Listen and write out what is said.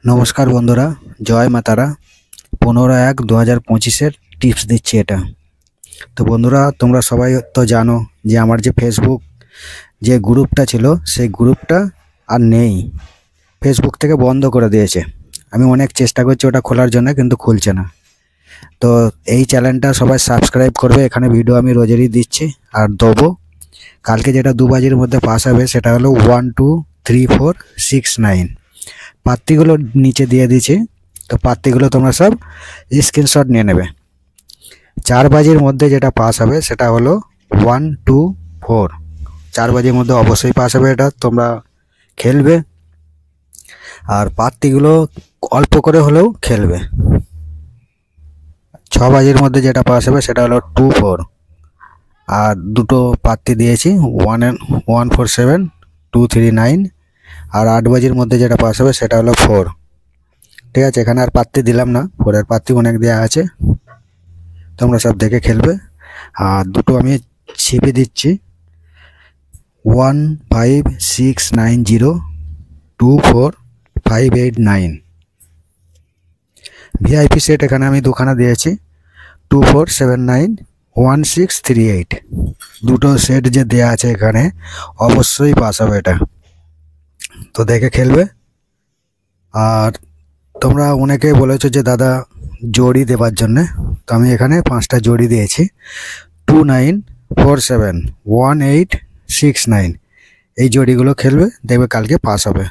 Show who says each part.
Speaker 1: নমস্কার বন্ধুরা, জয় মা তারা। 15/1/2025 টিপস দিচ্ছি এটা। তো বন্ধুরা, তোমরা সবাই তো জানো যে আমার যে ফেসবুক যে গ্রুপটা ছিল সেই গ্রুপটা আর নেই, ফেসবুক থেকে বন্ধ করে দিয়েছে। আমি অনেক চেষ্টা করছি ওটা খোলার জন্য, কিন্তু খুলছে না। তো এই চ্যানেলটা সবাই সাবস্ক্রাইব করবে। এখানে ভিডিও আমি রোজেরই দিচ্ছি আর দেবো। কালকে যেটা 2 বাজির মধ্যে পাস হবে সেটা হলো 1 2 3 4 6 9। পাত্তিগুলো নিচে দিয়ে দিয়েছি, তো পাত্তিগুলো তোমরা সব স্ক্রিনশট নিয়ে নেবে। 4 বাজির মধ্যে যেটা পাস হবে সেটা হলো 1 2 4। 4 বাজির মধ্যে অবশ্যই পাস হবে, এটা তোমরা খেলবে। আর পাত্তিগুলো অল্প করে হলেও খেলবে। 6 বাজির মধ্যে যেটা পাস হবে সেটা হলো 2 4। আর দুটো পাত্তি দিয়েছি 1 4 7 2 3 9। আর 8 বাজির মধ্যে যেটা পাস হবে সেটা হলো 4। ঠিক আছে, এখানে আর পাত্তি দিলাম না, 4-এর পাত্তি অনেক দেওয়া আছে, তোমরা সব দেখে খেলবে। আর দুটো আমি ছিপে দিচ্ছি 1 5 6 9 0 2 4 5 8 9। ভিআইপি সেট এখানে আমি দুখানা দিয়েছি 2 4 7 9 1 6 3 8। দুটো সেট যে দেয়া আছে এখানে অবশ্যই পাস হবে এটা, তো দেখে খেলবে। আর তোমরা অনেকেই বলেছো যে দাদা জড়ি দেওয়ার জন্যে, তো আমি এখানে 5টা জড়ি দিয়েছি 2 9 4 7 1 8 6 9। এই জড়িগুলো খেলবে, দেখবে কালকে পাস হবে।